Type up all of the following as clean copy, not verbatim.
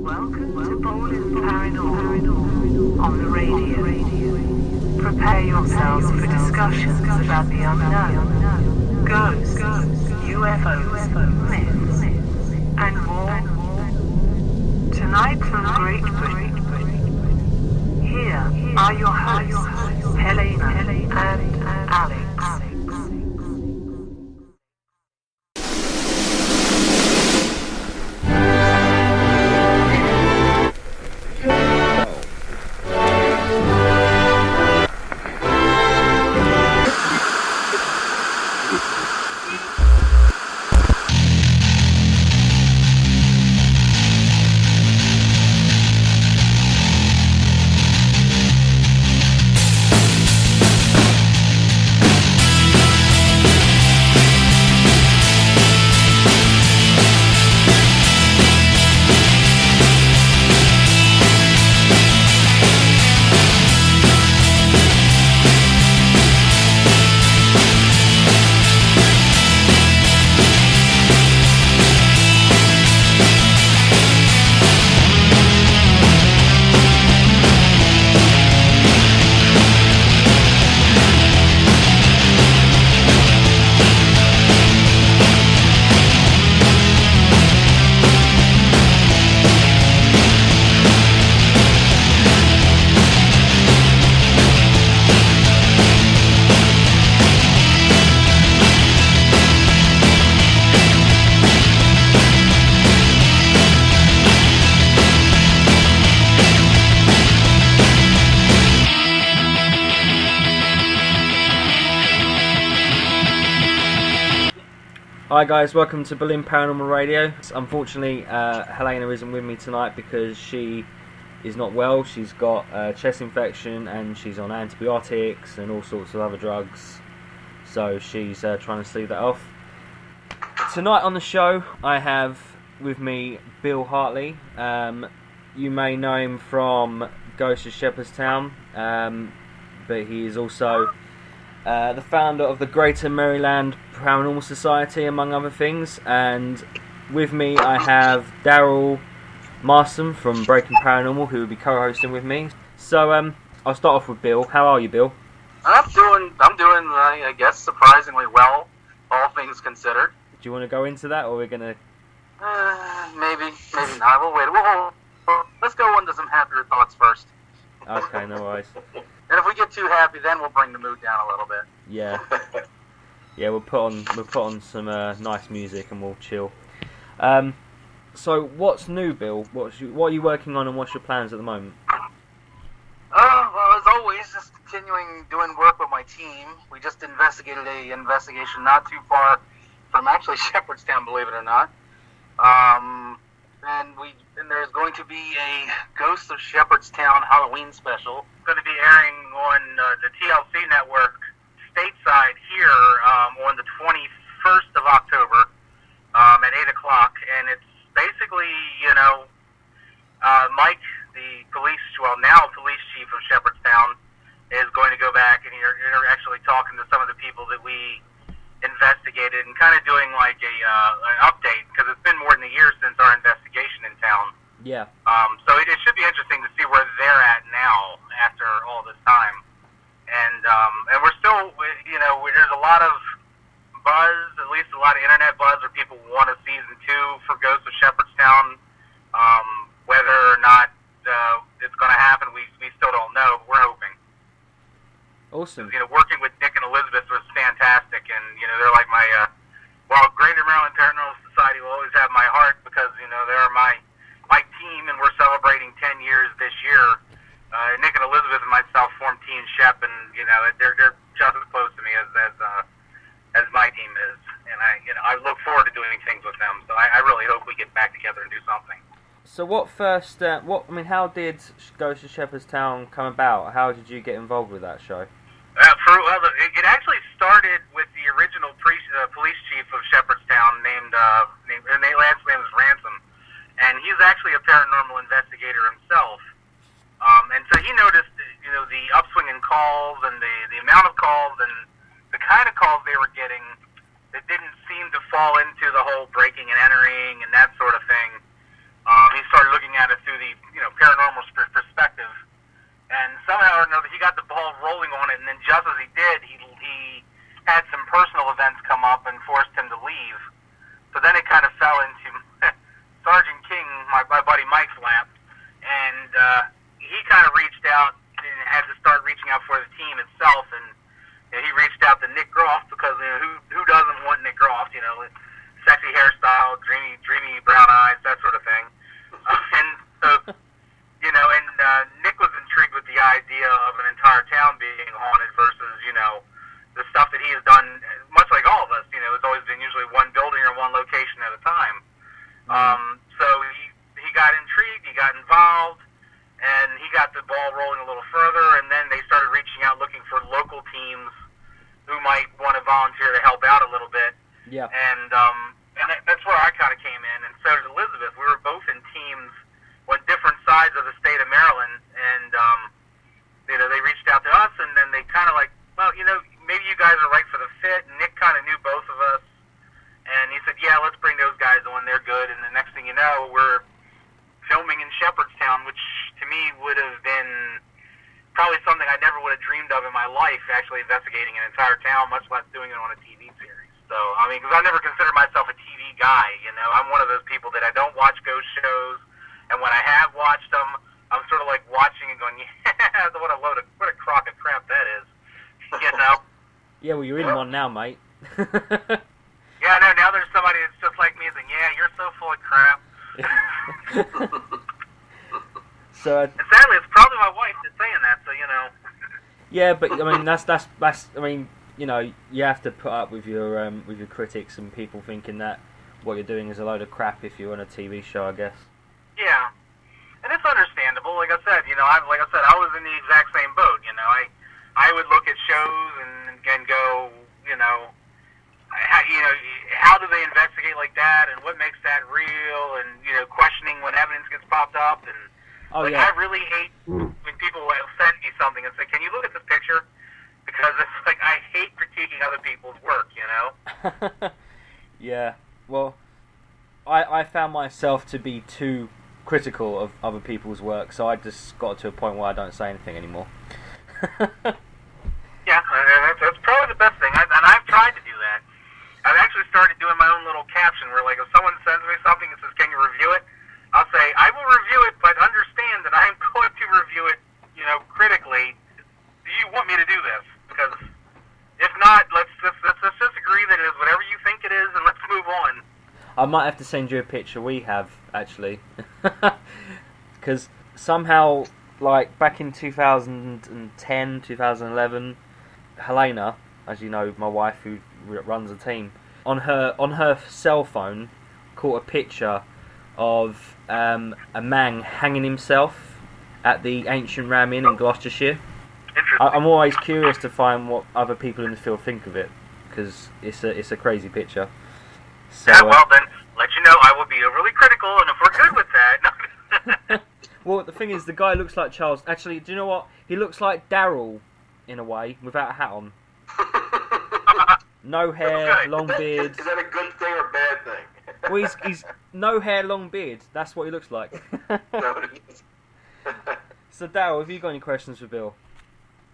Welcome to Boleyn Paranormal on the radio. Prepare yourselves for discussions about the unknown, ghosts, UFOs, myths, and more. Tonight from Great Britain, here are your hosts, Helena and Alex. Hi guys, welcome to Boleyn Paranormal Radio. Unfortunately, Helena isn't with me tonight because she is not well. She's got a chest infection and she's on antibiotics and all sorts of other drugs. So she's trying to sleep that off. Tonight on the show, I have with me Bill Hartley. You may know him from Ghosts of Sheperdstown, but he is also the founder of the Greater Maryland Paranormal Society, among other things. And with me I have Daryl Marston from Breaking Paranormal, who will be co-hosting with me. So I'll start off with Bill. How are you, Bill? I'm doing, I guess, surprisingly well, all things considered. Do you want to go into that, or we're gonna? Maybe not. We'll wait. Let's go into some happier thoughts first. Okay, no worries. And if we get too happy, then we'll bring the mood down a little bit. Yeah. Yeah, we'll put on some nice music and we'll chill. So what's new, Bill? What are you working on and what's your plans at the moment? Well, as always, just continuing doing work with my team. We just investigated a investigation not too far from actually Shepherdstown, believe it or not. And there's going to be a Ghosts of Sheperdstown Halloween special. It's going to be airing on the TLC network stateside here on the 21st of October at 8 o'clock. And it's basically, Mike, the now police chief of Shepherdstown, is going to go back and you're actually talking to some of the people that we investigated and kind of doing like an update, because it's been more than a year since our investigation in town. Yeah. So it should be interesting to see where they're at now after all this time. And we're still, there's a lot of buzz, at least a lot of internet buzz, where people want a season 2 for Ghosts of Shepherdstown. Whether or not it's going to happen, we still don't know, but we're hoping. Awesome. Working with Nick and Elizabeth was fantastic, and they're like my Greater Maryland Paranormal Society will always have my heart, because they're my team, and we're celebrating 10 years this year. Nick and Elizabeth and myself formed Team Shep, and they're just as close to me as my team is, and I look forward to doing things with them. So I really hope we get back together and do something. So how did Ghosts of Shepherdstown come about? How did you get involved with that show? It actually started with the original police chief of Shepherdstown, named her last name was Ransom, and he's actually a paranormal investigator himself. And so he noticed, the upswing in calls and the amount of calls and the kind of calls they were getting that didn't seem to fall into the whole breaking and entering and that sort of thing. He started looking at it actually investigating an entire town, much less doing it on a TV series. So, I mean, because I never considered myself a TV guy, you know. I'm one of those people that I don't watch ghost shows, and when I have watched them, I'm sort of like watching and going, yeah, what a crock of crap that is, you know. Yeah, well, you're in one now, mate. Yeah, no, now there's somebody that's just like me saying, yeah, you're so full of crap. So, and sadly, it's probably my wife that's saying that, so, you know. Yeah, but, I mean, that's I mean, you know, you have to put up with your critics and people thinking that what you're doing is a load of crap if you're on a TV show, I guess. Yeah. And it's understandable. Like I said, you know, I was in the exact same boat, you know. I would look at shows and go, you know, how do they investigate like that, and what makes that real, and, you know, questioning when evidence gets popped up, and I really hate when people send me something and say, can you look at this picture? Because it's like, I hate critiquing other people's work, you know? Yeah, well, I found myself to be too critical of other people's work, so I just got to a point where I don't say anything anymore. Yeah, that's probably the best thing, and I've tried to do that. I've actually started doing my own little caption where, like, if someone sends me something and says, can you review it? I'll say, I will review it, but understand that I'm going to review it, you know, critically. Do you want me to do this? Because if not, let's just agree that it is whatever you think it is, and let's move on. I might have to send you a picture we have, actually. Because somehow, like, back in 2010, 2011, Helena, as you know, my wife who runs a team, on her cell phone, caught a picture of a man hanging himself at the Ancient Ram Inn in Gloucestershire. I'm always curious to find what other people in the field think of it, because it's a crazy picture. So, yeah, well then, let you know, I will be overly critical, and if we're good with that... Well, the thing is, the guy looks like Charles. Actually, do you know what? He looks like Daryl, in a way, without a hat on. No hair, long beard. Is that a good thing or a bad thing? Well, he's no hair, long beard. That's what he looks like. So, Daryl, have you got any questions for Bill?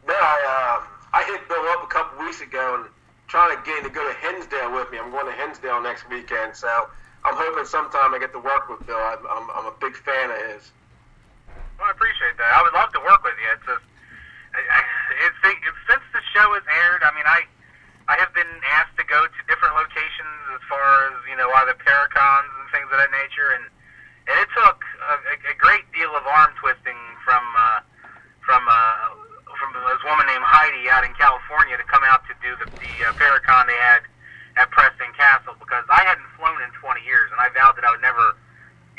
No, I hit Bill up a couple weeks ago and trying to get him to go to Hinsdale with me. I'm going to Hinsdale next weekend, so I'm hoping sometime I get to work with Bill. I'm a big fan of his. Well, I appreciate that. I would love to work with you. It's just, since the show has aired, I mean, I have been asked to go to different locations as far as, you know, either Paracons and things of that nature, and it took a great deal of arm twisting from this woman named Heidi out in California to come out to do the Paracon they had at Preston Castle, because I hadn't flown in 20 years, and I vowed that I would never,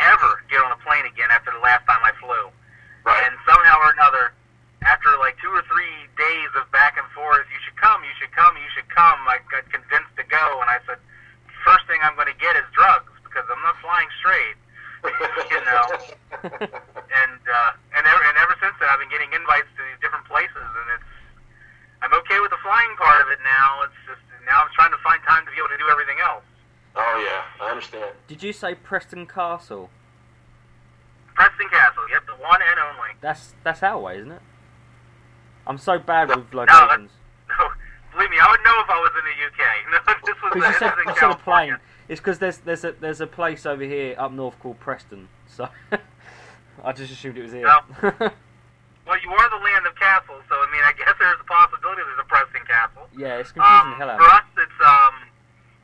ever get on a plane again after the last time I flew. Right. And somehow or another, after like 2 or 3 days of back and forth, you should come, I got convinced to go, and I said, first thing I'm going to get is drugs, because I'm not flying straight, you know. And ever since then, I've been getting invites to these different places, and I'm okay with the flying part of it now. It's just, now I'm trying to find time to be able to do everything else. Oh yeah, I understand. Did you say Preston Castle? Preston Castle, yep, the one and only. That's our way, isn't it? I'm so bad with locations. No, believe me, I would know if I was in the UK. No, this was in you said a plane. It's because there's a place over here up north called Preston, so I just assumed it was here. No. Well, you are the land of castles, so I mean, I guess there's a possibility there's a Preston Castle. Yeah, it's confusing the hell out of me. For me. us,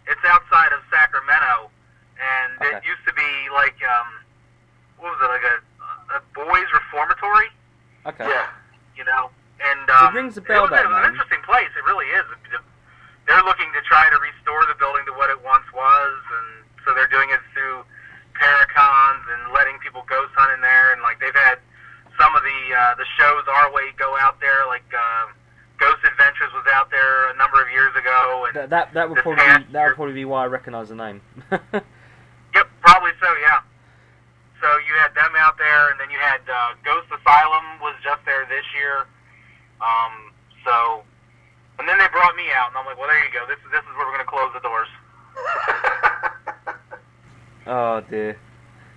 it's outside of Sacramento, and it used to be like what was it, like a boys' reformatory? Okay. Yeah. You know, and it rings a bell. It was an interesting place. It really is. They're looking to try to restore the building to what it once was, and so they're doing it through Paracons and letting people ghost hunt in there, and like they've had some of the shows our way go out there, like Ghost Adventures was out there a number of years ago, and that would probably be why I recognise the name. Yep, probably so. Yeah. So you had them out there, and then you had Ghost Asylum was just there this year. And then they brought me out, and I'm like, well, there you go. This is where we're going to close the doors. Oh dear.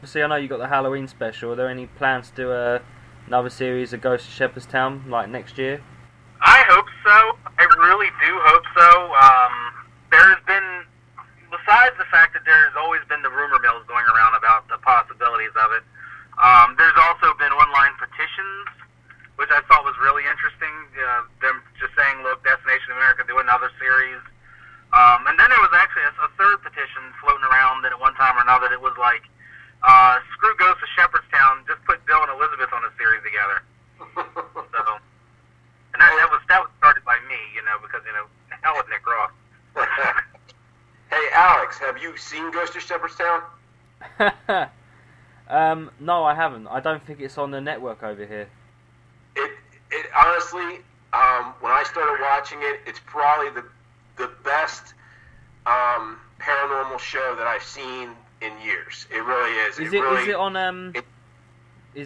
See, I know you got the Halloween special. Are there any plans to do another series of Ghosts of Shepherdstown like next year? I hope so. I hope so. There's been, besides the fact that there's always been the rumor mills going around about the possibilities of it, there's also been online petitions, which I thought was really interesting. Them just saying, look, Destination America, do another series. And then there was actually a third petition floating around that at one time or another that was like, screw Ghosts of Shepherdstown, just put Bill and Elizabeth on a series together. So, and that was started by me, because, hell with Nick Groff. Hey, Alex, have you seen Ghosts of Shepherdstown? No, I haven't. I don't think it's on the network over here. It honestly, when I started watching it, it's probably the best paranormal show that I've seen in years. It really is. Is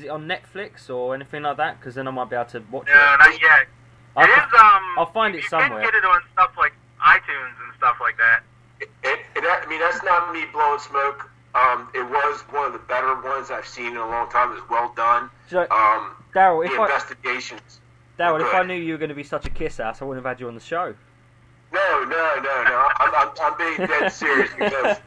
it on Netflix or anything like that? Because then I might be able to watch it. No, not yet. I'll find it somewhere. You can get it on stuff like iTunes and stuff like that. That's not me blowing smoke. It was one of the better ones I've seen in a long time. It was well done. So, Daryl, investigations. Daryl, if I knew you were going to be such a kiss ass, I wouldn't have had you on the show. No. I'm being dead serious because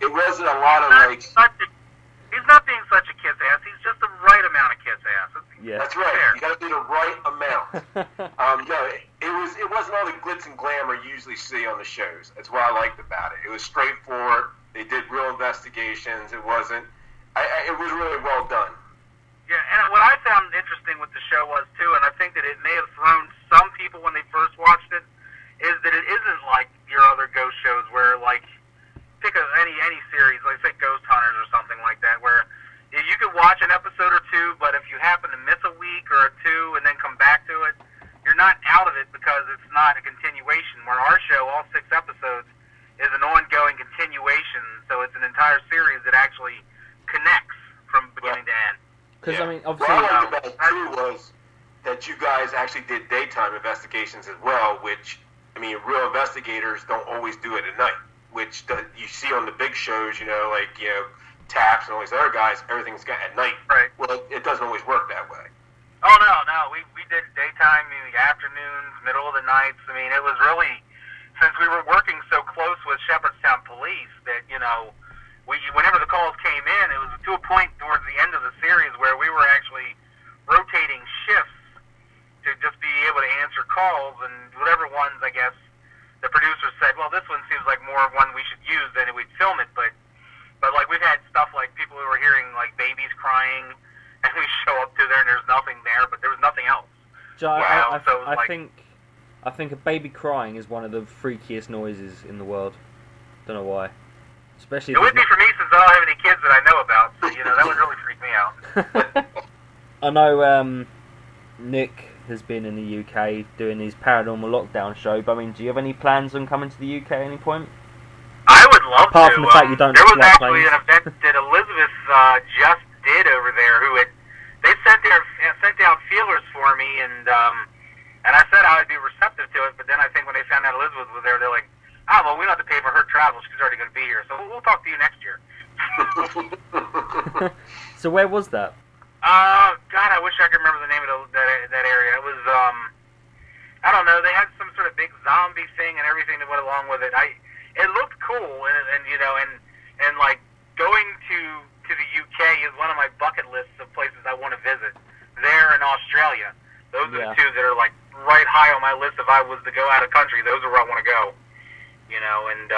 it wasn't a lot of like. He's not being such a kiss ass. He's just the right amount of kiss ass. Yeah, that's right. You got to be the right amount. It wasn't all the glitz and glamour you usually see on the shows. That's what I liked about it. It was straightforward. They did real investigations. It wasn't. It was really well done. Yeah, and what I found interesting with the show was too, and I think that it may have thrown some people when they first watched it, is that it isn't like your other ghost shows where like pick any series, like say Ghost Hunters or something like that, where you could watch an episode or two, but if you happen to miss a week or two and then come back to it, you're not out of it because it's not a continuation. Where our show, all 6 episodes, is an ongoing continuation, so it's an entire series that actually connects from beginning to end. Because I mean, obviously, what I liked about it too was that you guys actually did daytime investigations as well, which real investigators don't always do it at night, which you see on the big shows, Taps and all these other guys, everything's got at night. Right. Well, it doesn't always work that way. Oh, no. We did daytime, in the afternoons, middle of the nights. It was really, since we were working so close with Shepherdstown Police that, whenever the calls came in, it was to a point towards the end of the series where we were actually rotating shifts to just be able to answer calls, and whatever ones, I guess, the producer said, well, this one seems like more of one we should use, then we'd film it, but like we've had stuff like people who were hearing like babies crying, and we show up to there and there's nothing there, but there was nothing else. So I think a baby crying is one of the freakiest noises in the world. Don't know why. Especially. It would be for me since I don't have any kids that I know about, so that would really freak me out. I know Nick has been in the UK doing his paranormal lockdown show, but do you have any plans on coming to the UK at any point? I would love Apart to. From the fact you don't there was like actually planes. an event that Elizabeth just did over there. They sent down feelers for me, and I said I would be receptive to it. But then I think when they found out Elizabeth was there, they're like, well, we don't have to pay for her travel. She's already going to be here, so we'll talk to you next year. So where was that? God, I wish I could remember the name of that area. It was I don't know. They had some sort of big zombie thing and everything that went along with it. It looked cool, and like going to the UK is one of my bucket lists of places I want to visit. There in Australia, those are the two that are like right high on my list. If I was to go out of country, those are where I want to go. And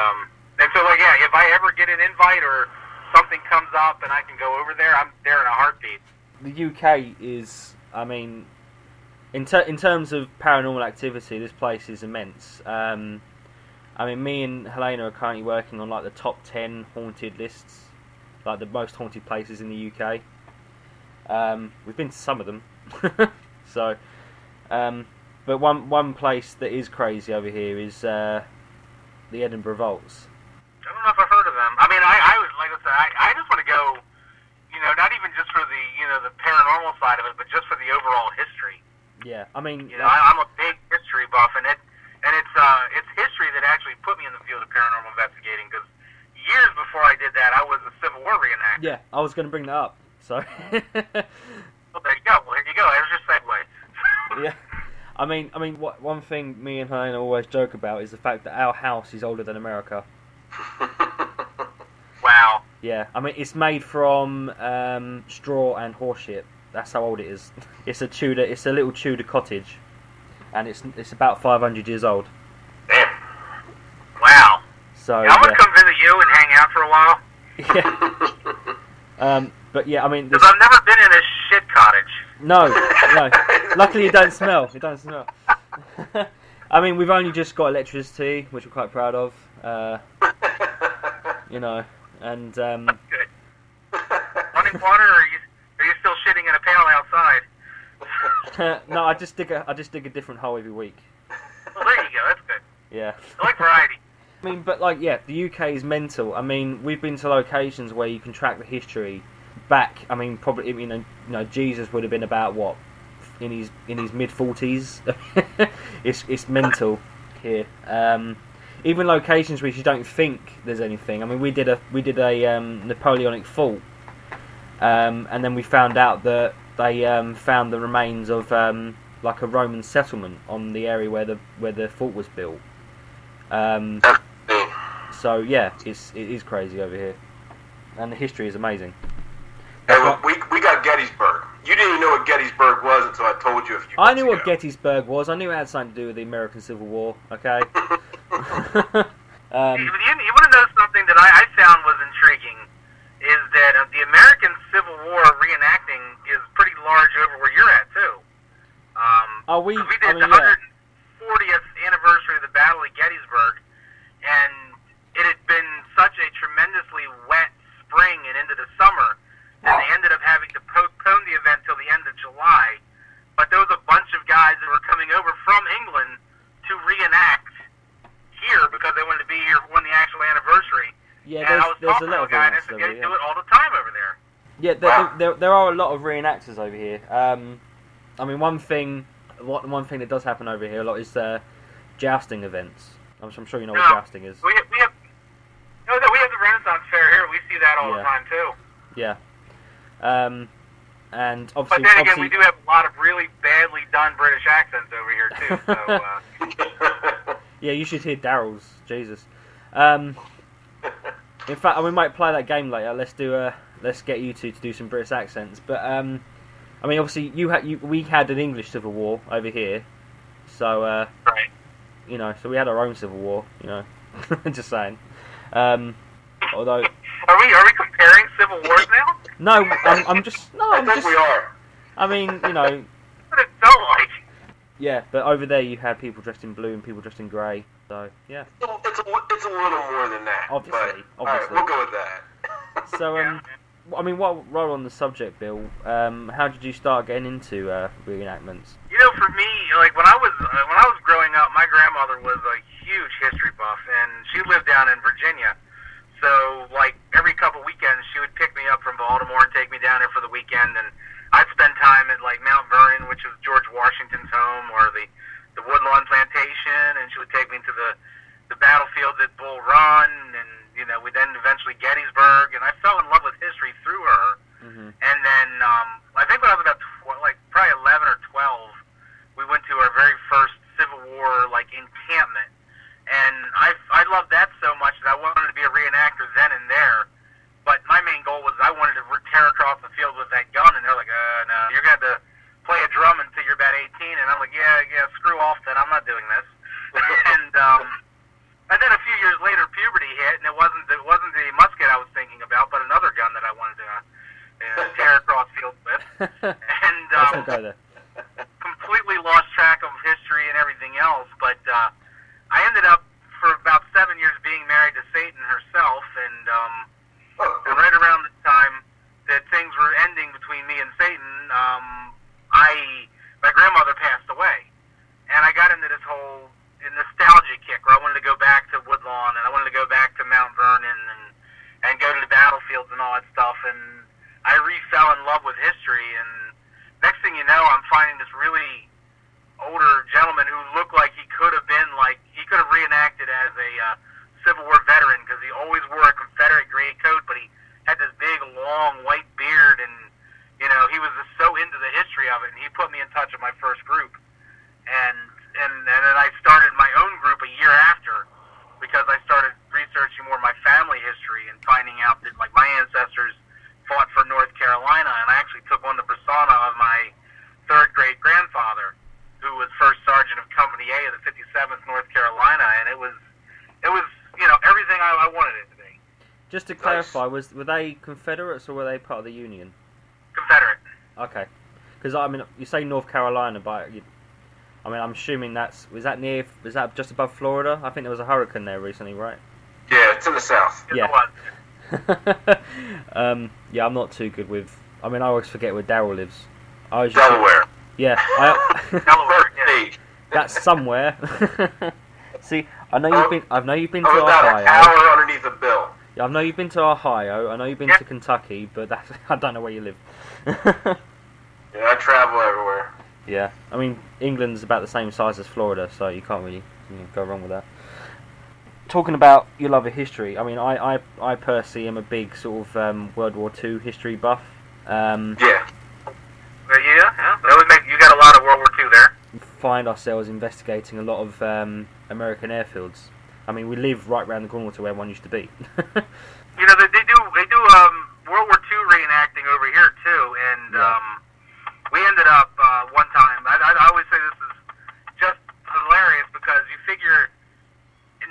so like if I ever get an invite or something comes up and I can go over there, I'm there in a heartbeat. The UK is, in terms of paranormal activity, this place is immense. Me and Helena are currently working on like the top 10 haunted lists, like the most haunted places in the UK. We've been to some of them, but one place that is crazy over here is the Edinburgh Vaults. I don't know if I've heard of them. I was like I said, I just want to go, not even just for the the paranormal side of it, but just for the overall history. Yeah, I'm a big history buff, and it's history that actually put me in the field of paranormal investigating, because years before I did that, I was a Civil War reenactor. Yeah, I was going to bring that up, so... Well, there you go. There's your segue. Yeah. One thing me and Helena always joke about is the fact that our house is older than America. Wow. Yeah, I mean, it's made from straw and horse shit. That's how old it is. It's a Tudor. It's a little Tudor cottage, and it's about 500 years old. Damn. Wow. So I'm gonna come visit you and hang out for a while. Yeah. But yeah, I mean, because I've never been in a shit cottage. No. Luckily, it don't smell. It don't smell. I mean, we've only just got electricity, which we're quite proud of. You know, and That's good. Running water, or are you still shitting in a pail outside? no, I just dig a different hole every week. Well, there you go. That's good. Yeah. I like variety. I mean, but like, yeah, the UK is mental. I mean, we've been to locations where you can track the history back. I mean, probably, you know, Jesus would have been about what, in his mid-40s. It's mental here. Even locations which you don't think there's anything. I mean, we did a Napoleonic fort, and then we found out that they found the remains of like a Roman settlement on the area where the fort was built. So yeah, it is crazy over here, and the history is amazing. Hey, well, we got Gettysburg. You didn't even know what Gettysburg was until I told you a few I knew months what ago. Gettysburg was. I knew it had something to do with the American Civil War. Okay. You want to know something that I found was intriguing, is that the American Civil War reenacting is pretty large over where you're at, too. We did the 140th anniversary of the Battle of Gettysburg, and it had been such a tremendously wet spring and into the summer, and they ended up having to postpone the event till the end of July. But there was a bunch of guys that were coming over from England to reenact here because they wanted to be here when the actual anniversary. Yeah, and I was there's a talking lot to of a guy, and I reenactors said, over they here. do it all the time over there. Yeah, there are a lot of reenactors over here. I mean, one thing that does happen over here a lot is jousting events. I'm sure you know what jousting is. We have the Renaissance Fair here. We see that all the time too. Yeah. And But obviously, then again, we do have a lot of really badly done British accents over here too. So, yeah, you should hear Daryl's. Jesus. In fact, we might play that game later. Let's get you two to do some British accents. But I mean, obviously, we had an English Civil War over here, so right. You know, so we had our own Civil War. You know, just saying. Although, are we comparing Civil Wars now? no, I'm just no. I think we are. I mean, you know. What it felt like. Yeah, but over there you had people dressed in blue and people dressed in grey. So yeah. It's a little more than that. Obviously. All right, we'll go with that. So I mean, while on the subject, Bill, how did you start getting into reenactments? You know, for me, like when I was growing up, my grandmother was a huge history buff, and she lived down in Virginia. So, like every couple weekends, she would pick me up from Baltimore and take me down there for the weekend, and I'd spend time at like Mount Vernon, which was George Washington's home, or the Woodlawn Plantation, and she would take me to the battlefields at Bull Run, and you know, we then eventually Gettysburg, and I fell in love with history through her. Mm-hmm. And then I think when I was about probably 11 or 12, we went to our very first Civil War encampment, and I loved that so much that I wanted to be a reenactor then and there. But my main goal was I wanted to tear across the field with that gun, and they're like, no, you're going to have to play a drum until you're about 18. And I'm like, yeah, screw off then, I'm not doing this. And then a few years later, puberty hit, and it wasn't the musket I was thinking about, but another gun that I wanted to tear across fields with. And completely lost track of history and everything else. But I ended up for about 7 years being married to Satan herself, and right around the time that things were ending between me and Satan, my grandmother passed away, and I got into this whole nostalgia kick where I wanted to go back to Woodlawn, and I wanted to go back to Mount Vernon and go to the battlefields and all that stuff, and I fell in love with history, and next thing you know, I'm finding this really older gentleman who looked like he could have reenacted as a Civil War veteran, because he always wore a Confederate gray coat, but he had this big, long, white beard, and, you know, he was just so into the history of it, and he put me in touch with my first group. And just to clarify, were they Confederates or were they part of the Union? Confederate. Okay, because I mean, you say North Carolina, but I'm assuming was that just above Florida? I think there was a hurricane there recently, right? Yeah, it's in the south. Yes, it was. Yeah, I'm not too good with. I mean, I always forget where Daryl lives. Delaware. Yeah, Delaware. Yeah. That's somewhere. See, I know you've been to about Ohio. an hour underneath a bill. Yeah, I know you've been to Ohio. I know you've been to Kentucky, but I don't know where you live. Yeah, I travel everywhere. Yeah, I mean, England's about the same size as Florida, so you can't really go wrong with that. Talking about your love of history, I mean, I personally am a big sort of World War II history buff. Yeah. That would make you got a lot of World War II there. Find ourselves investigating a lot of American airfields. I mean, we live right around the corner to where one used to be. You know, they do World War II reenacting over here too, and we ended up one time. I always say this is just hilarious because you figure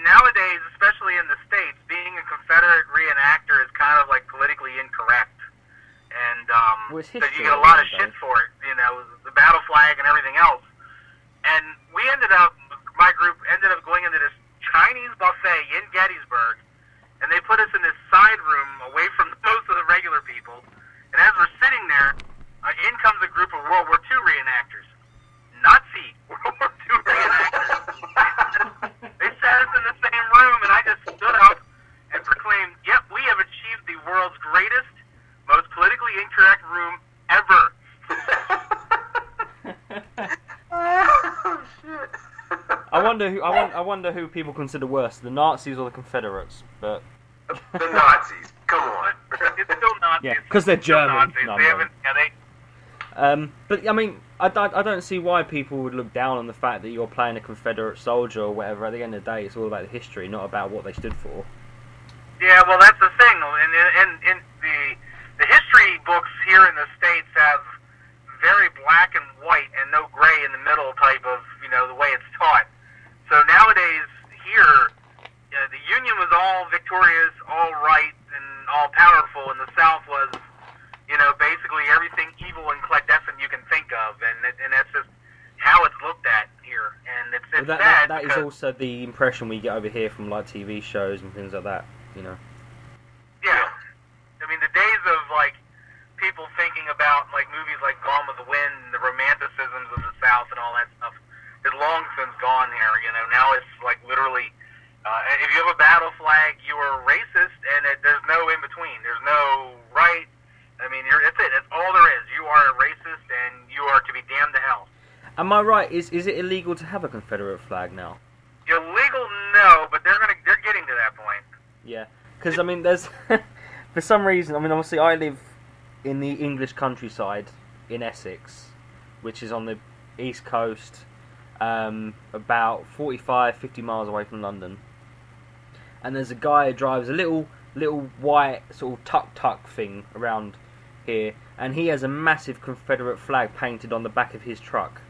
nowadays, especially in the States, being a Confederate reenactor is kind of like politically incorrect, and because you get a lot of shit for it. You know, the battle flag and everything else. And my group ended up going into this Chinese buffet in Gettysburg, and they put us in this side room away from most of the regular people. And as we're sitting there, in comes a group of World War II reenactors. Nazi World War II reenactors. They sat us in the same room, and I just stood up and proclaimed, "Yep, we have achieved the world's greatest, most politically incorrect room ever." Oh, shit. I wonder who people consider worse, the Nazis or the Confederates. But The Nazis. Come on. It's still Nazis. yeah, because they're German. No, They haven't. but I mean, I don't see why people would look down on the fact that you're playing a Confederate soldier or whatever. At the end of the day, it's all about the history, not about what they stood for. Yeah, well, that's the thing. In the history books here in the States have very black and white and no gray in the middle type of, the way it's taught. So nowadays here, the Union was all victorious, all right, and all powerful, and the South was, basically everything evil and clandestine you can think of, and that's just how it's looked at here. And it's sad. That is also the impression we get over here from like TV shows and things like that. Yeah. I mean, the days of people thinking about movies like Gone with the Wind and the romanticisms of the South and all that stuff is long since gone here. Now it's literally, if you have a battle flag, you are racist, and there's no in between. There's no right. I mean, that's it. That's all there is. You are a racist, and you are to be damned to hell. Am I right? Is it illegal to have a Confederate flag now? Illegal, no, but they're getting to that point. Yeah, because I mean, there's for some reason. I mean, obviously, I live in the English countryside in Essex, which is on the east coast, about 45-50 miles away from London. And there's a guy who drives a little white sort of tuk-tuk thing around here, and he has a massive Confederate flag painted on the back of his truck.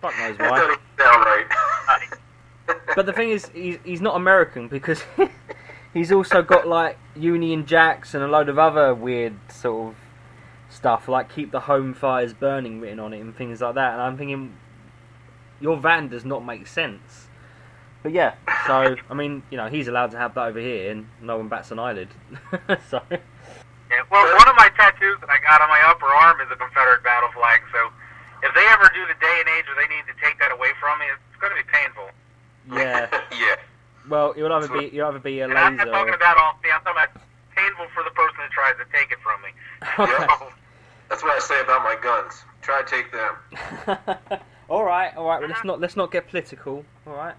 Fuck knows why. That doesn't sound right. But the thing is, he's not American because he's also got Union Jacks and a load of other weird sort of stuff, like "Keep the Home Fires Burning" written on it and things like that. And I'm thinking, your van does not make sense. But yeah, so I mean, he's allowed to have that over here, and no one bats an eyelid. So. Yeah, well, one of my tattoos that I got on my upper arm is a Confederate battle flag. So if they ever do the day and age where they need to take that away from me, it's going to be painful. Yeah. Yeah. Well, you'll either be a laser. I'm not talking about I'm talking about painful for the person who tries to take it from me. Okay. That's what I say about my guns. Try to take them. All right. Well, let's not get political. All right.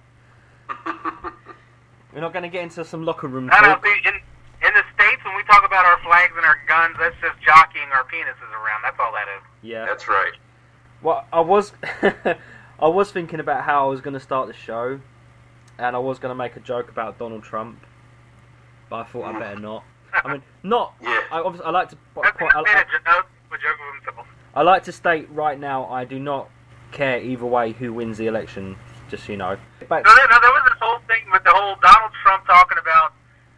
We're not going to get into some locker room No, talk. see, in the States, when we talk about our flags and our guns, that's just jockeying our penises around. That's all that is. Yeah. That's right. Well, I was thinking about how I was going to start the show, and I was going to make a joke about Donald Trump, but I thought I better not. I mean, not. Yeah. I like to. I like to state right now, I do not care either way who wins the election. Just so you know. But No, there was this whole thing with the whole Donald Trump talking about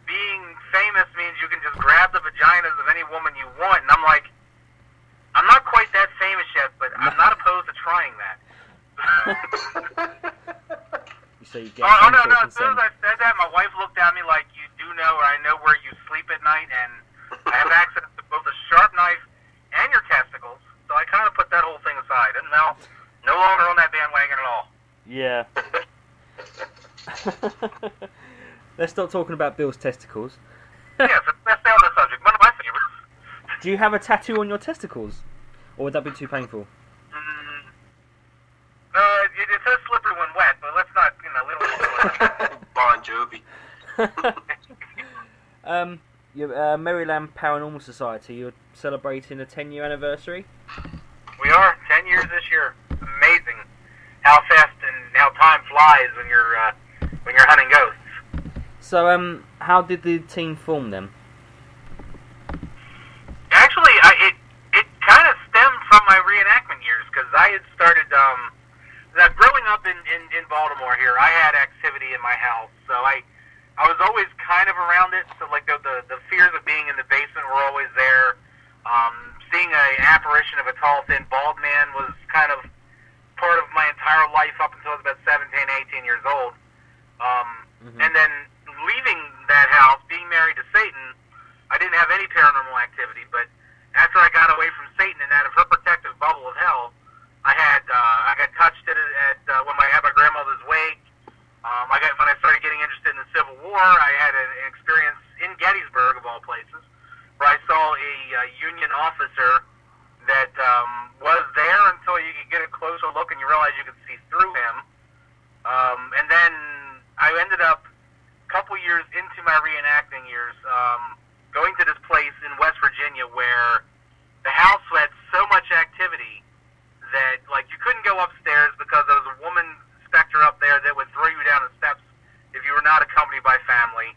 being famous means you can just grab the vaginas of any woman you want, and I'm like, I'm not quite that famous yet, but I'm not opposed to trying that. So you get no. As consent. soon as I said that, my wife looked at me like, you do know, or I know where you sleep at night, and I have access to both a sharp knife and your testicles. So I kind of put that whole thing aside, and now no longer on that bandwagon at all. Yeah. Let's stop talking about Bill's testicles. Yes, let's stay on the subject. One of my favorites. Do you have a tattoo on your testicles? Or would that be too painful? It says slippery when wet, but let's not, we don't Bon Jovi. Your Maryland Paranormal Society, you're celebrating a 10-year anniversary? We are 10 years this year. Amazing how fast and how time flies when you're hunting ghosts. So, how did the team form then? Actually, it kind of stemmed from my reenactment years, because I had started, growing up in Baltimore here, I had activity in my house, so I was always kind of around it, so like the fears of being in the basement were always there. Seeing an apparition of a tall, thin, bald man was kind of part of my entire life up until I was about 17, 18 years old. And then leaving that house, being married to Satan, I didn't have any paranormal activity, but after I got away from Satan and out of her protective bubble of hell, I got touched at when I had my grandmother's wake. When I started getting interested in the Civil War, I had an experience in Gettysburg, of all places, where I saw a Union officer that was there until you could get a closer look and you realize you could see through him. And then I ended up, a couple years into my reenacting years, going to this place in West Virginia where the house had so much activity that, like, you couldn't go upstairs because there was a woman specter up there that would throw you down the steps if you were not accompanied by family.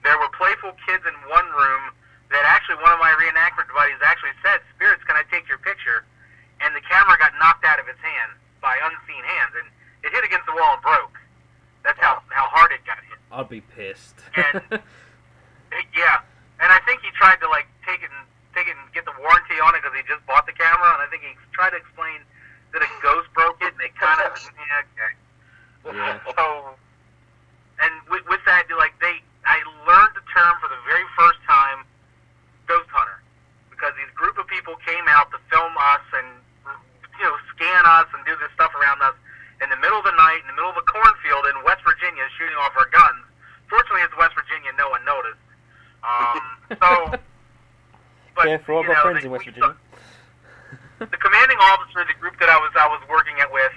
There were playful kids in one room that actually one of my reenactment buddies actually said, "Spirits, can I take your picture?" And the camera got knocked out of its hand by unseen hands, and it hit against the wall and broke. That's how hard it got hit. I'd be pissed. And yeah, and I think he tried to like take it and get the warranty on it because he just bought the camera, and I think he tried to explain that a ghost broke it, and it kind of Yeah. So, and with that, I learned the term for the very first time, ghost hunter, because these group of people came out to film us and scan us and do this stuff around us in the middle of the night, in the middle of a cornfield in West Virginia, shooting off our guns. Fortunately, it's West Virginia; no one noticed. But Careful, I've got friends in West Virginia. The commanding officer of the group that I was working it with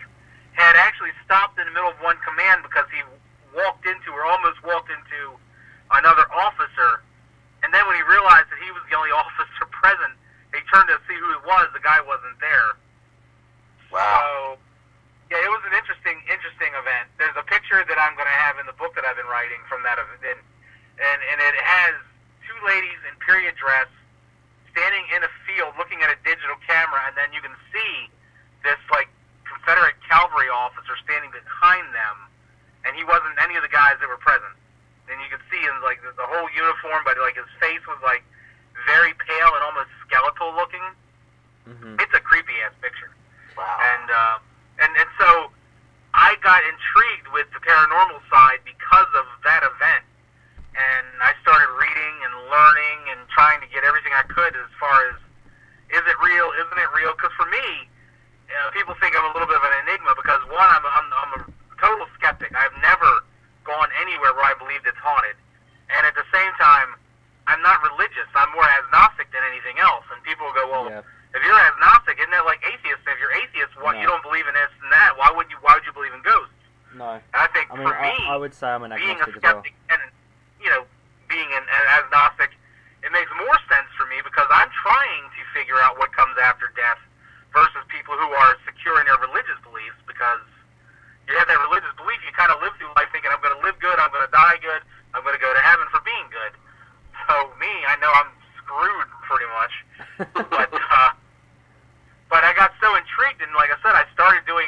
had actually stopped in the middle of one command because he almost walked into another officer, and then when he realized that he was the only officer present, he turned to see who it was. The guy wasn't there. Wow. So, yeah, it was an interesting event. There's a picture that I'm going to have in the book that I've been writing from that event, and it has two ladies in period dress standing in a field looking at a digital camera, and then you can see this like Confederate cavalry officer standing behind them, and he wasn't any of the guys that were present. And you could see in like the whole uniform, but like his face was like very pale and almost skeletal looking. Mm-hmm. It's a creepy ass picture. Wow. And so I got intrigued with the paranormal side because of that event. And I started reading and learning and trying to get everything I could as far as, is it real, isn't it real? Because for me, people think I'm a little bit of an enigma because, one, I'm a total skeptic. I've never gone anywhere where I believed it's haunted. And at the same time, I'm not religious. I'm more agnostic than anything else. And people will go, well, Yeah. if you're agnostic, isn't that like atheist? If you're atheist, No. You don't believe in this and that, why would you believe in ghosts? No. And I think I mean, for me, I would say I'm an being a agnostic as well. skeptic and being an agnostic, it makes more sense for me because I'm trying to figure out what comes after death versus people who are secure in their religious beliefs. Because you have that religious belief, you kind of live through life thinking I'm going to live good, I'm going to die good, I'm going to go to heaven for being good. So me, I know I'm screwed pretty much. But I got so intrigued, and like I said, I started doing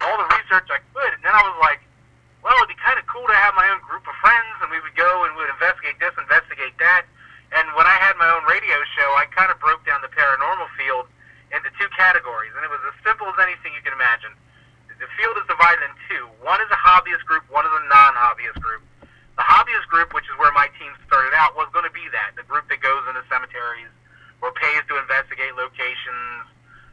all the research I could, and then I was like, well, it'd be kind of cool to have my own group of friends cemeteries, or pays to investigate locations,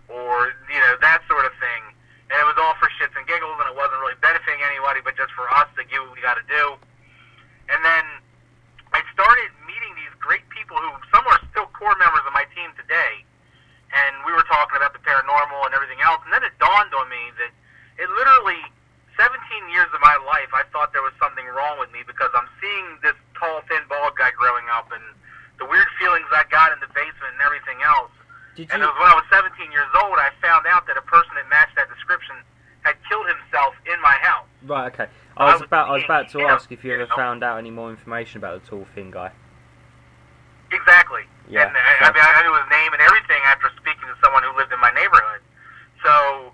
or, you know, that sort of thing. And it was all for shits and giggles, and it wasn't really benefiting anybody, but just for us to do what we got to do. And then I started meeting these great people who, some are still core members of my team today, and we were talking about the paranormal and everything else, and then it dawned on me that it literally, 17 years of my life, I thought there was something wrong with me because I'm seeing this tall, thin, bald guy growing up, and the weird feelings I got in the basement and everything else. And it was when I was 17 years old, I found out that a person that matched that description had killed himself in my house. Right, okay. I was about to ask if you ever know? found out any more information about the tall, thin guy. Exactly. Yeah. And I knew his name and everything after speaking to someone who lived in my neighborhood. So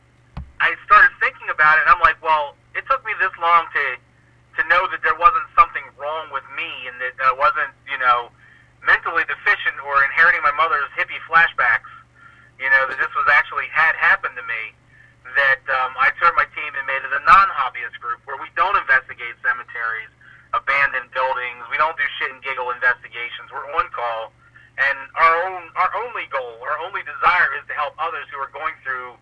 I started thinking about it, and I'm like, well, it took me this long to know that there wasn't something wrong with me, and that I wasn't, you know, mentally deficient or inheriting my mother's hippie flashbacks. You know, that this was actually had happened to me. That I turned my team and made it a non-hobbyist group where we don't investigate cemeteries, abandoned buildings. We don't do shit and giggle investigations. We're on call, and our only goal, our only desire is to help others who are going through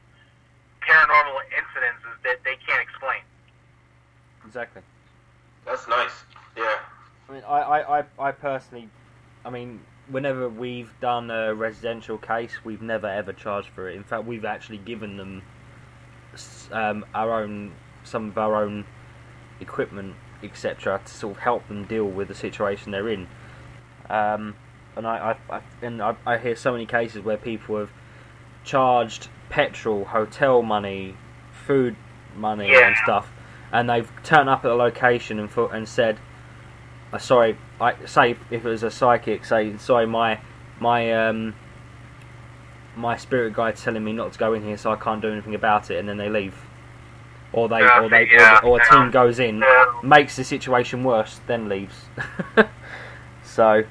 paranormal incidences that they can't explain. Exactly. That's nice. Yeah. I mean, I personally, I mean, whenever we've done a residential case, we've never ever charged for it. In fact, we've actually given them some of our own equipment, etc., to sort of help them deal with the situation they're in. And I hear so many cases where people have charged petrol, hotel money, food money, and stuff, and they've turned up at the location and said, "Sorry, say if it was a psychic, say sorry, my spirit guide's telling me not to go in here, so I can't do anything about it," and then they leave, or a team goes in, makes the situation worse, then leaves. So.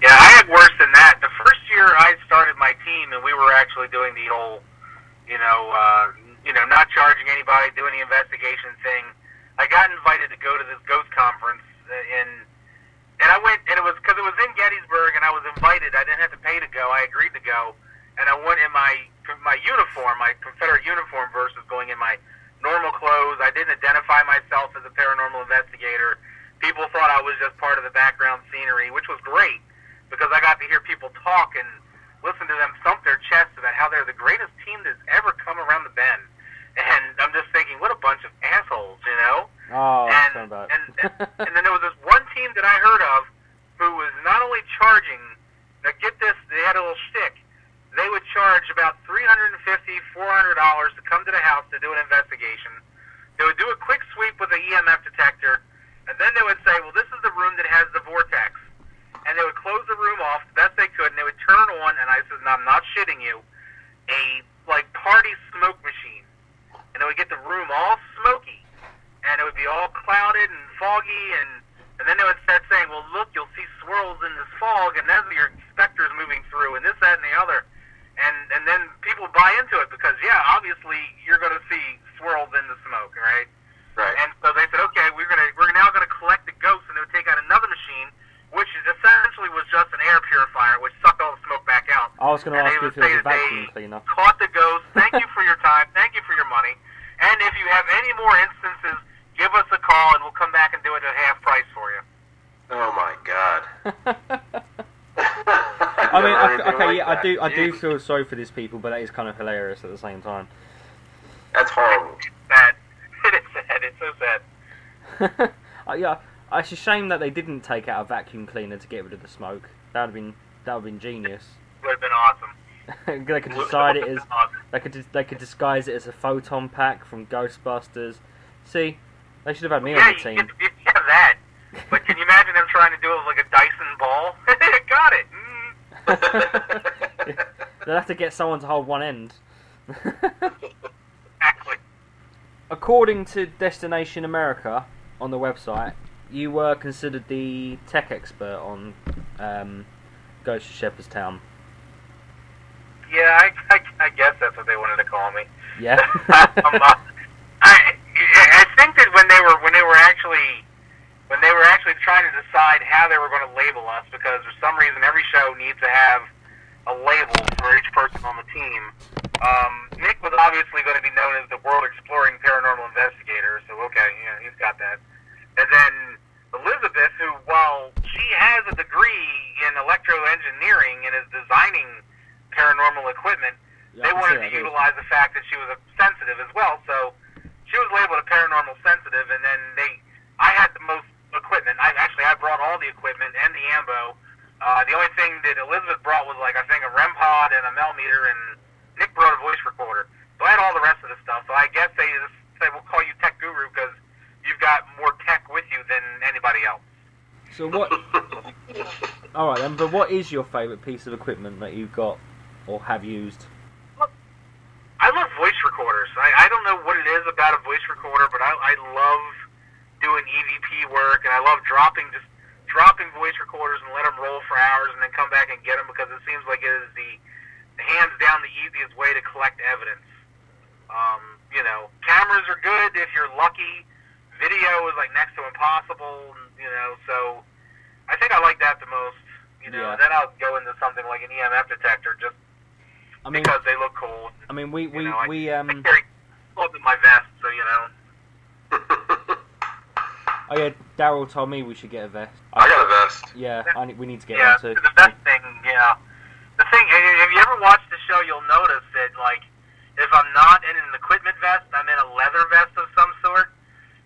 Yeah, I had worse than that. The first year I started my team, and we were actually doing the whole, not charging anybody, doing the investigation thing. I got invited to go to this ghost conference, and I went, and it was because it was in Gettysburg, and I was invited. I didn't have to pay to go. I agreed to go, and I went in my uniform, my Confederate uniform, versus going in my normal clothes. I didn't identify myself as a paranormal investigator. People thought I was just part of the background scenery, which was great, because I got to hear people talk and listen to them thump their chests about how they're the greatest team that's ever come around the bend. And I'm just thinking, what a bunch of assholes, you know? Oh, and then there was this one team that I heard of who was not only charging, now get this, they had a little shtick. They would charge about $350, $400 to come to the house to do an investigation. They would do a quick sweep with an EMF detector, and then they would say, well, this is the room that has the vortex. And they would close the room off the best they could, and they would turn on, and I said, no, I'm not shitting you, a, party smoke machine. And it would get the room all smoky, and it would be all clouded and foggy, and then they would start saying, well, look, you'll see swirls in this fog, and that's your specters moving through, and this, that, and the other. And then people buy into it because, yeah, obviously you're going to see swirls in the smoke, right? Right. And so they said, okay, we're now going to collect the ghosts, and they would take out another machine, which essentially was just an air purifier, which sucked all the smoke back out. I was going to ask you if it was a vacuum cleaner. Caught the ghost. Thank you for your time. Thank you for your money. And if you have any more instances, give us a call, and we'll come back and do it at half price for you. Oh my God. I mean, I do feel sorry for these people, but that is kind of hilarious at the same time. That's horrible. It's sad. It is sad. It's so sad. Yeah, it's a shame that they didn't take out a vacuum cleaner to get rid of the smoke. That would have been genius. Would have been awesome. They could decide it as they could disguise it as a photon pack from Ghostbusters. See, they should have had me on the team. You have that. But can you imagine them trying to do it with like a Dyson ball? Got it. They'll have to get someone to hold one end. Exactly. According to Destination America on the website, you were considered the tech expert on Ghosts of Sheperdstown. Yeah, I guess that's what they wanted to call me. Yeah. I think that when they were actually trying to decide how they were going to label us, because for some reason every show needs to have a label for each person on the team. Nick was obviously going to be known as the world exploring paranormal investigator, so okay, yeah, he's got that. And then Elizabeth, who, while she has a degree in electroengineering and is designing paranormal equipment, they wanted to utilize the fact that she was a sensitive as well, so she was labeled a paranormal sensitive, and then I had the most equipment. I brought all the equipment and the ambo. The only thing that Elizabeth brought was, like, I think a REM pod and a millimeter, and Nick brought a voice recorder. So I had all the rest of the stuff. So I guess they just say, we'll call you Tech Guru because you've got more tech with you than anybody else. So what... Alright then, but what is your favourite piece of equipment that you've got or have used? I love voice recorders. I don't know what it is about a voice recorder, but I love doing EVP work, and I love dropping voice recorders and let them roll for hours and then come back and get them, because it seems like it is the hands down the easiest way to collect evidence. Cameras are good if you're lucky. Video is like next to impossible, so I think I like that the most. Yeah. Then I'll go into something like an EMF detector just because they look cool. I mean, we I carry clothes in my vest, so Oh yeah, Daryl told me we should get a vest. I got a vest. Yeah, we need to get one too. The vest thing, yeah. The thing, if you ever watch the show, you'll notice that, like, if I'm not in an equipment vest, I'm in a leather vest of some sort,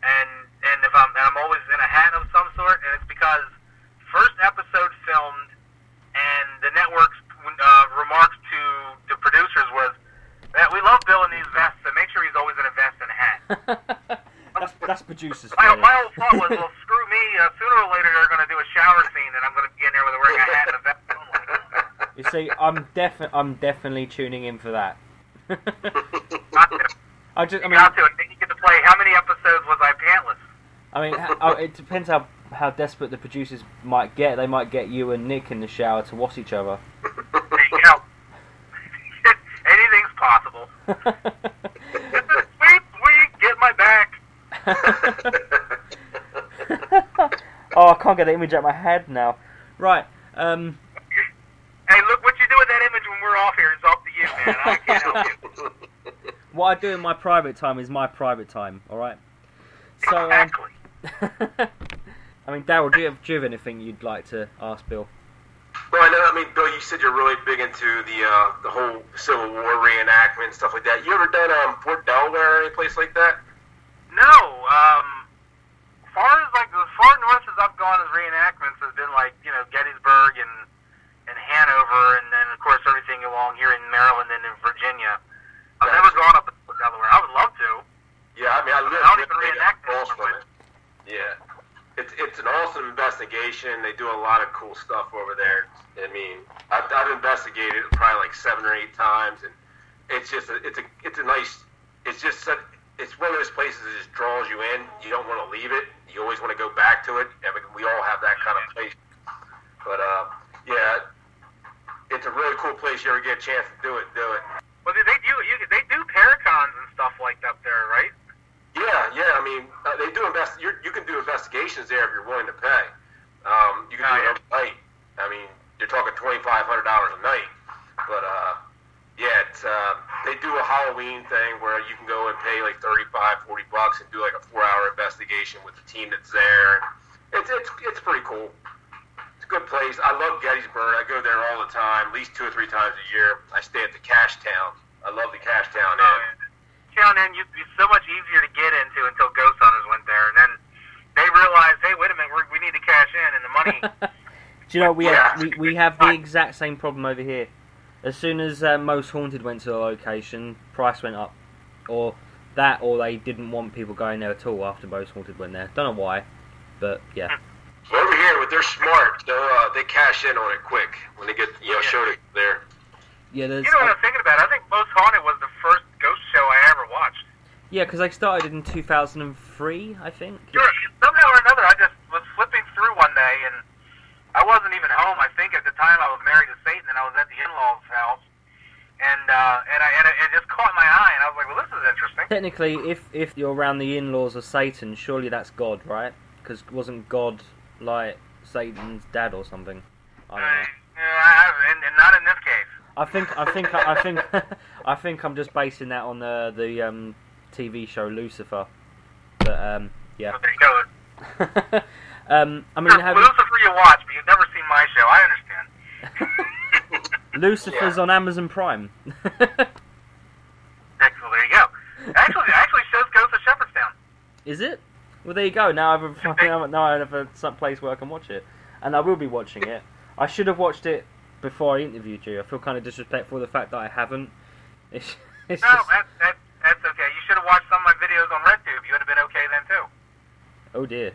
and if I'm always in a hat of some sort, and it's because first episode filmed, and the network's remarks to the producers was that we love Bill in these vests, so make sure he's always in a vest and a hat. That's producers. My whole thought was, well, screw me. Sooner or later, they're going to do a shower scene, and I'm going to be in there with wearing a hat and a vest only. You see, I'm definitely tuning in for that. Got to. And then you get to play. How many episodes was I pantless? I mean, it depends how desperate the producers might get. They might get you and Nick in the shower to wash each other. There you go. Anything's possible. Sweet, get my back. Oh, I can't get the image out of my head now. Right. Hey, look what you do with that image when we're off here. It's up to you, man. I can't help you. What I do in my private time is my private time. All right. So, exactly. I mean, Daryl, do you have anything you'd like to ask Bill? Well, I mean, Bill, you said you're really big into the whole Civil War reenactment and stuff like that. You ever done Fort Delaware or any place like that? No. As far north as I've gone as reenactments has been like, Gettysburg and Hanover, and then of course everything along here in Maryland and in Virginia. I've never gone up to Delaware. I would love to. Yeah, I mean, I don't even reenact it. Yeah. It's an awesome investigation. They do a lot of cool stuff over there. I mean, I've investigated it probably like 7 or 8 times, and it's just it's one of those places that just draws you in. You don't want to leave it. You always want to go back to it. And we all have that kind of place. But yeah, it's a really cool place. You ever get a chance to do it, do it. Well, they do paracons and stuff like that there, right? Yeah. I mean, they do you can do investigations there if you're willing to pay. You can do it every night. I mean, you're talking $2,500 a night. But they do a Halloween thing where you can go and pay like $35, $40 and do like a 4-hour investigation with the team that's there. It's pretty cool. It's a good place. I love Gettysburg. I go there all the time, at least 2 or 3 times a year. I stay at the Cash Town. I love the Cash Town Inn. Town Inn used to be so much easier to get into until Ghost Hunters went there, and then they realized, hey, wait a minute, we need to cash in, and the money. Do you know we have the exact same problem over here. As soon as Most Haunted went to the location, price went up. Or they didn't want people going there at all after Most Haunted went there. Don't know why, but yeah. Well, over here, but they're smart. They cash in on it quick when they get showed it there. Yeah, you know what I'm thinking about? I think Most Haunted was the first ghost show I ever watched. Yeah, because they started in 2003, I think. Sure. Somehow or another, I just was flipping through one day, and I wasn't even home. I think at the time I was married to Satan, and I was at the in-laws' house, and it just caught my eye, and I was like, well, this is interesting. Technically, if you're around the in-laws of Satan, surely that's God, right? Because wasn't God like Satan's dad or something? I don't know. And not in this case. I think I'm just basing that on the TV show Lucifer. But yeah. So there you go. I mean, Lucifer you watch, but you've never seen my show. I understand. Lucifer's on Amazon Prime. Well, there you go. Actually shows Ghosts of Shepherdstown. Is it? Well, there you go. Now I have a place where I can watch it, and I will be watching it. I should have watched it before I interviewed you. I feel kind of disrespectful for the fact that I haven't. It's No, just... that's okay. You should have watched some of my videos on RedTube. You would have been okay then too. Oh dear.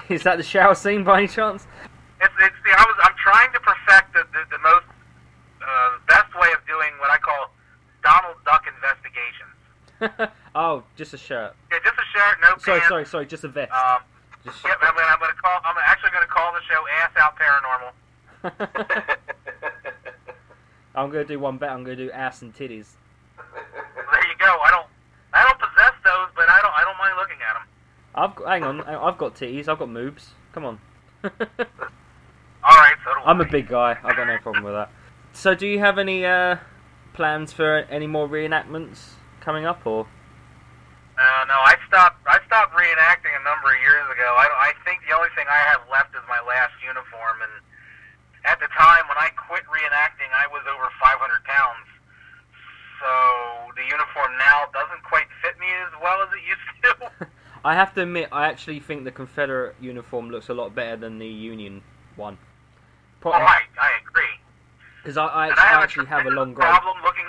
Is that the shower scene by any chance? I'm trying to perfect the most best way of doing what I call Donald Duck investigations. Oh, just a shirt. Yeah, just a shirt, no pants. Sorry, just a vest. Yep, I'm actually gonna call the show Ass Out Paranormal. I'm gonna do one bet. I'm gonna do ass and titties. There you go. I don't possess those, but I don't mind looking at them. Hang on, I've got titties. I've got moobs. Come on. All right, so I'm a big guy. I've got no problem with that. So, do you have any plans for any more reenactments coming up, or? No, I stopped reenacting a number of years ago. I think the only thing I have left is my last uniform, and at the time when I quit reenacting, I was over 500 pounds. So the uniform now doesn't quite fit me as well as it used to. I have to admit, I actually think the Confederate uniform looks a lot better than the Union one. I agree. Because I actually have a long grey. Problem looking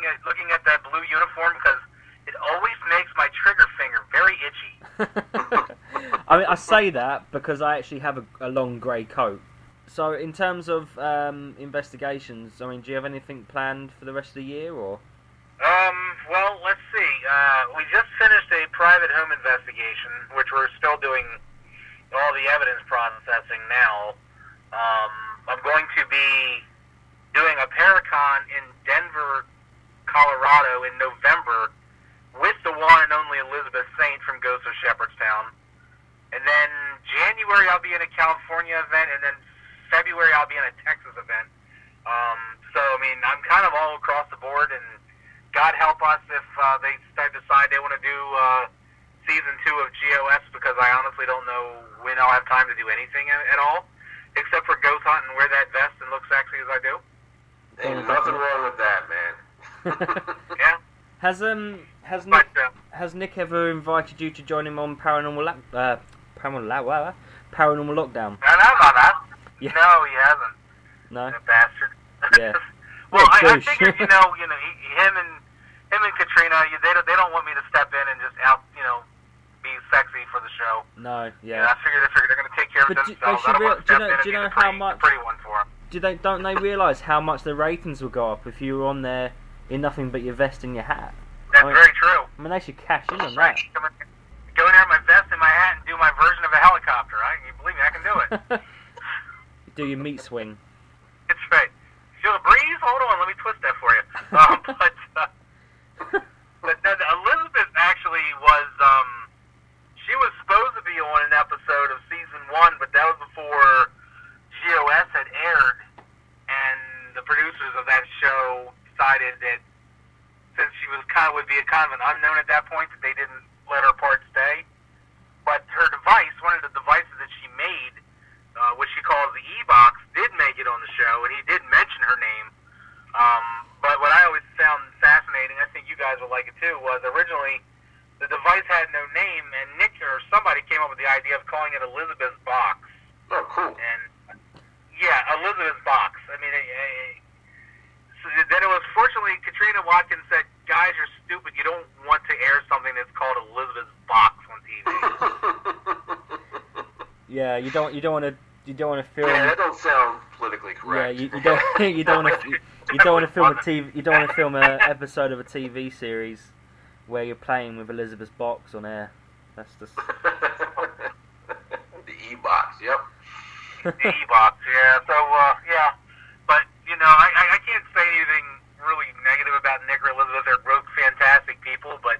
at that blue uniform because it always makes my trigger finger very itchy. I mean, I say that because I actually have a long grey coat. So, in terms of investigations, I mean, do you have anything planned for the rest of the year, or? Well, let's see. We just finished a private home investigation, which we're still doing all the evidence processing now. I'm going to be doing a Paracon in Denver, Colorado in November with the one and only Elizabeth Saint from Ghosts of Shepherdstown. And then January I'll be in a California event, and then February I'll be in a Texas event. So, I mean, I'm kind of all across the board, and God help us if they decide they want to do Season 2 of GOS, because I honestly don't know when I'll have time to do anything at all, except for ghost hunt and wear that vest and look sexy as I do. Ain't nothing wrong with that, man. Yeah. Has Nick ever invited you to join him on Paranormal Lockdown? Yeah. No, he hasn't. No. That bastard. Yeah. Well, I douche. figured, him and Katrina, they don't want me to step in and just be sexy for the show. No. Yeah. I figured they're going to take care of themselves. I don't want to step in and be the pretty one for them. Don't they realise how much the ratings will go up if you were on there in nothing but your vest and your hat? That's very true. I mean, they should cash in on that. Go in there with my vest and my hat and do my version of a helicopter. You believe me, I can do it. Do your meat swing. It's right. Feel the breeze? Hold on, let me twist that for you. But Elizabeth actually was, she was supposed to be on an episode of Season 1, but that was before GOS had aired, and the producers of that show decided that since she was would be a kind of an unknown at that point, that they didn't let her part stay. But her device, one of the devices that she made, which she calls the E-Box, did make it on the show, and he did mention her name. But what I always found fascinating, I think you guys will like it too, was originally the device had no name, and Nick or somebody came up with the idea of calling it Elizabeth's Box. Oh, cool. And yeah, Elizabeth's Box. I mean, so then it was, fortunately, Katrina Watkins said, "Guys, you're stupid. You don't want to air something that's called Elizabeth's Box on TV." Yeah, you don't want to film. Yeah, that don't sound politically correct. Yeah, you don't want to film a TV. You don't want to film an episode of a TV series where you're playing with Elizabeth's Box on air. That's just the E-Box. Yep. The E-Box. Yeah. So yeah, but I can't say anything really negative about Nick or Elizabeth. They're both fantastic people, but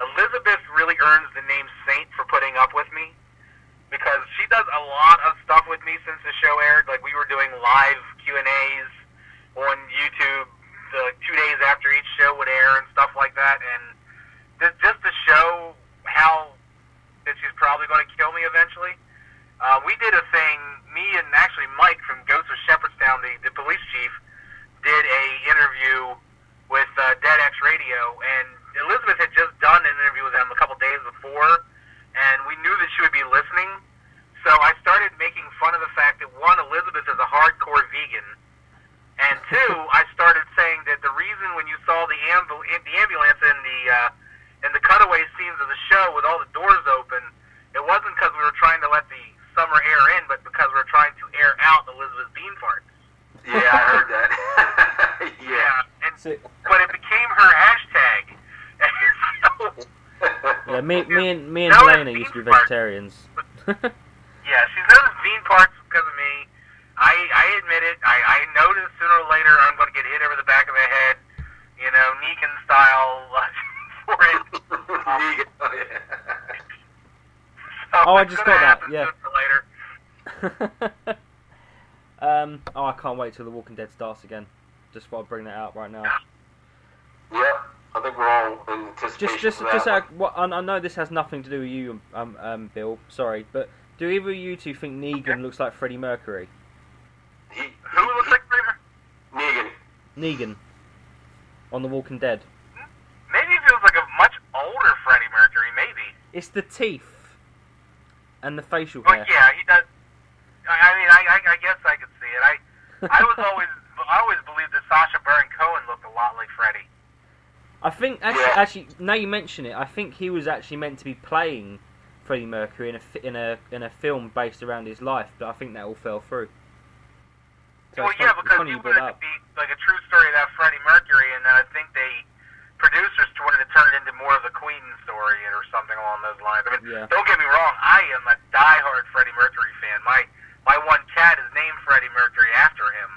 Elizabeth really earns the name Saint for putting up with me, because she does a lot of stuff with with me since the show aired. Like, we were doing live Q&As on YouTube 2 days after each show would air and stuff like that. And just to show how that she's probably going to kill me eventually, we did a thing, me and actually Mike from Ghosts of Sheperdstown, the police chief, did a interview with Dead X Radio, and Elizabeth had just done an interview with them a couple days before, and we knew that she would be listening, so I started making fun of the fact that, one, Elizabeth is a hardcore vegan, and two, I started saying that the reason when you saw the ambulance in the cutaway scenes of the show with all the doors open, it wasn't because we were trying to let the summer air in, but because we were trying to air out Elizabeth's bean farts. Yeah, I heard that. But it became her hashtag. Yeah, me and Helena used to be vegetarians. Yeah, she's known as bean parts because of me. I admit it. I know that sooner or later I'm going to get hit over the back of the head, Negan style, for it. Negan, oh yeah. Oh, I just got that. Yeah. Later. I can't wait till The Walking Dead starts again. Just thought I'd bring that out right now. Yeah, I think we're all in anticipation of that. I know this has nothing to do with you, Bill. Sorry, but do either of you two think Negan looks like Freddie Mercury? Who looks like Freddie? Negan. On The Walking Dead. Maybe he feels like a much older Freddie Mercury. Maybe. It's the teeth and the facial hair. But yeah, he does. I guess I could see it. I always believed that Sacha Baron Cohen looked a lot like Freddie. I think actually, now you mention it, I think he was actually meant to be playing Freddie Mercury in a film based around his life, but I think that all fell through. So well, yeah, because he wanted it to be like a true story about Freddie Mercury, and then I think producers wanted to turn it into more of a Queen story or something along those lines. I mean, Don't get me wrong, I am a diehard Freddie Mercury fan. My one cat is named Freddie Mercury after him.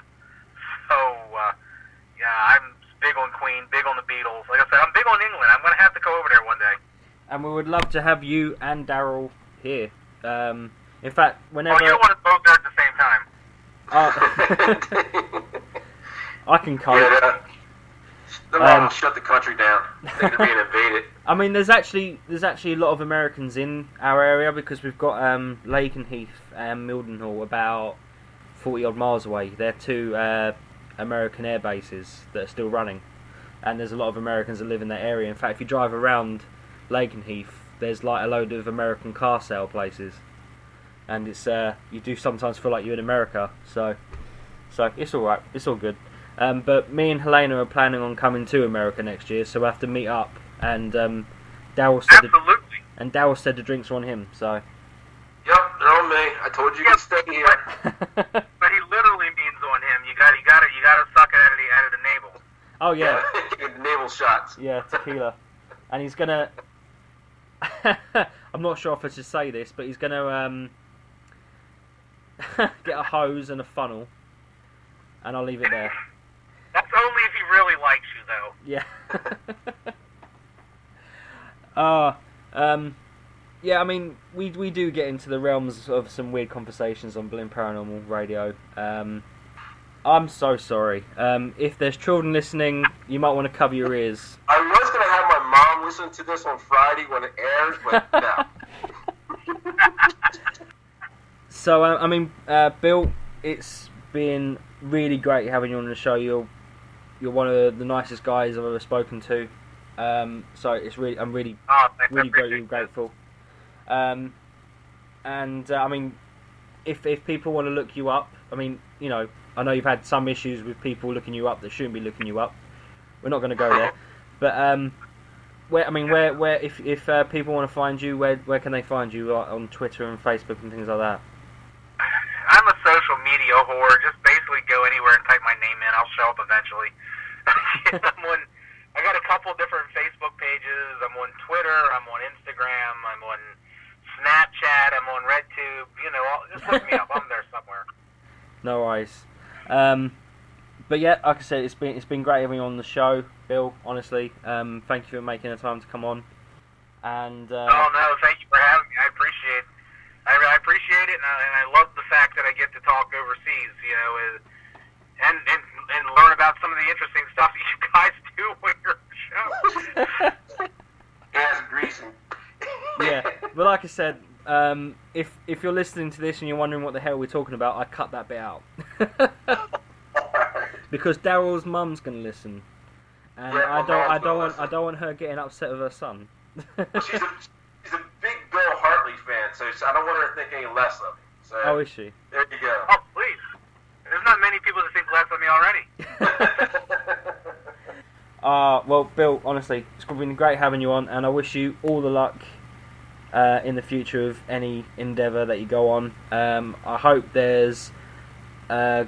So, I'm big on Queen, big on the Beatles. Like I said, I'm big on England. I'm going to have to go over there one day. And we would love to have you and Daryl here. In fact, whenever... Oh, you don't want us both there at the same time. I can cope. Yeah, shut the country down. They're being invaded. I mean, there's actually a lot of Americans in our area because we've got Lakenheath and Mildenhall about 40 odd miles away. They're two American air bases that are still running, and there's a lot of Americans that live in that area. In fact, if you drive around Lakenheath, there's like a load of American car sale places, and it's you do sometimes feel like you're in America. So it's all right. It's all good. But me and Helena are planning on coming to America next year, so we'll have to meet up. And Daryl said the drinks are on him. So. Yep, they're on me. I told you to stay here. But he literally means on him. You gotta suck it out of the navel. Oh yeah. Navel shots. Yeah, tequila. And he's gonna. I'm not sure if I should say this, but he's gonna get a hose and a funnel, and I'll leave it there. That's only if he really likes you, though. Yeah. Yeah, I mean, we do get into the realms of some weird conversations on Boleyn Paranormal Radio. I'm so sorry. If there's children listening, you might want to cover your ears. I was going to have my mom listen to this on Friday when it airs, but no. So, I mean, Bill, it's been really great having you on the show. You're one of the nicest guys I've ever spoken to. So it's really, I'm really grateful. And I mean, if people want to look you up, I mean, I know you've had some issues with people looking you up that shouldn't be looking you up. We're not going to go there, but where if people want to find you, where can they find you on Twitter and Facebook and things like that? I'm a social media whore. Just basically go anywhere and type my name in. I'll show up eventually. I got a couple different Facebook pages. I'm on Twitter. I'm on Instagram. I'm on Snapchat. I'm on RedTube. Just look me up. I'm there somewhere. No worries. But yeah, like I said, it's been great having you on the show, Bill. Honestly, thank you for making the time to come on. And oh no, thank you for having me. I appreciate it, and I love the fact that I overseas, you know, and learn about some of the interesting stuff that you guys do when you're on the show. Ass greasing. Yeah, but like I said, if you're listening to this and you're wondering what the hell we're talking about, I cut that bit out. Because Daryl's mum's gonna listen, and Yeah, I don't listen. want her getting upset with her son. She's a big Bill Hartley fan, so I don't want her to think any less of me. So Oh, is she? there you go. Oh, please. There's not many people that think less of me already. Well, Bill, honestly, it's been great having you on, and I wish you all the luck in the future of any endeavour that you go on. I hope there's a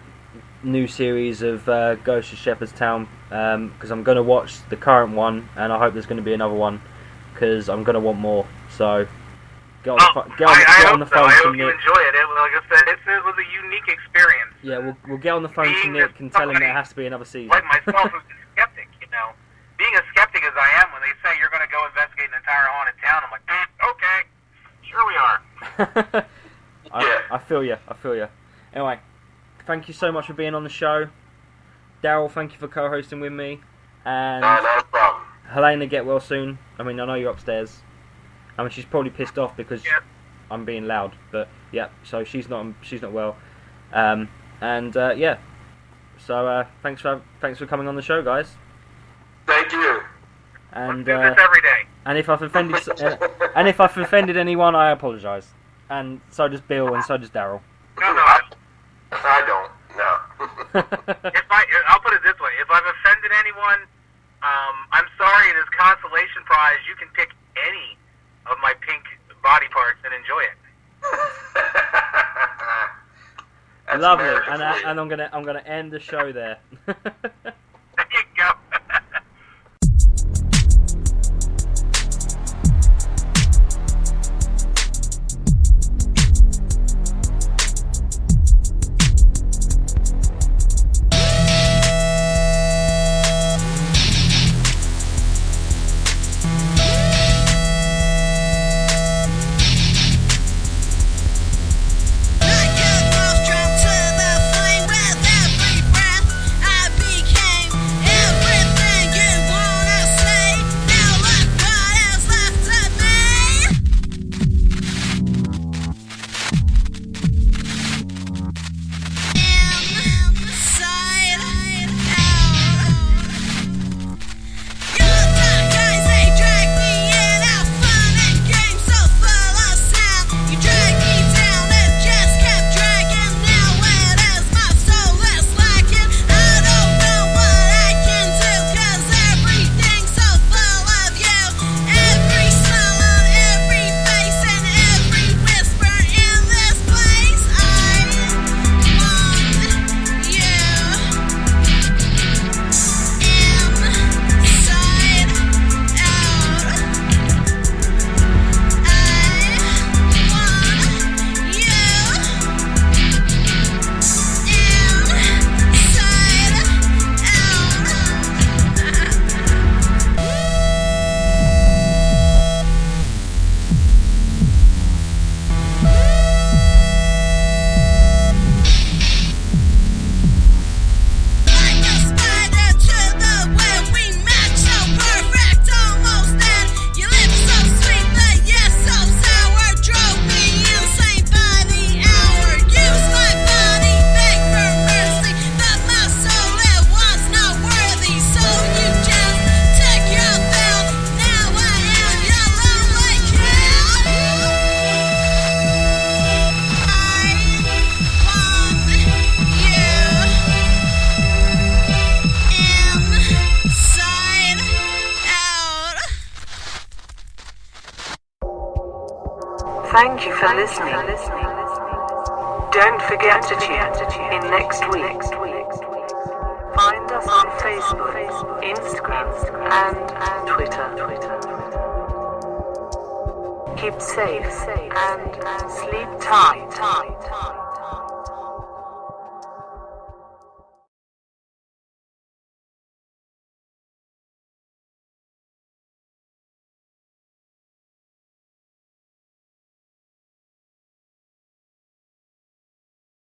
new series of Ghosts of Shepherdstown, because I'm going to watch the current one, and I hope there's going to be another one, because I'm going to want more. So, get on the phone I to hope you Nick. enjoy it. Like I said, it was a unique experience. Yeah, we'll get on the phone to Being Nick and tell him there has to be another season. Like myself, who's a skeptic, you know. Being a skeptic as I am, when they say you're going to go investigate an entire haunted town, I'm like, okay, sure we are. I feel you. Anyway, thank you so much for being on the show. Daryl, thank you for co-hosting with me. And No, not a problem. Helena, get well soon. I mean, I know you're upstairs. I mean, she's probably pissed off because I'm being loud. But yeah, so she's not well. Yeah. So thanks for coming on the show, guys. Thank you. And Let's do this every day. and if I've offended anyone, I apologise. And so does Bill, and so does Daryl. No, I don't. No. I'll put it this way: if I've offended anyone, I'm sorry. And as consolation prize, you can pick any of my pink body parts and enjoy it. That's Lovely, American and for you. I'm gonna end the show there. There you go. Thank you for listening. Don't forget to tune in next week. Find us on Facebook, Instagram, and Twitter. Keep safe and sleep tight.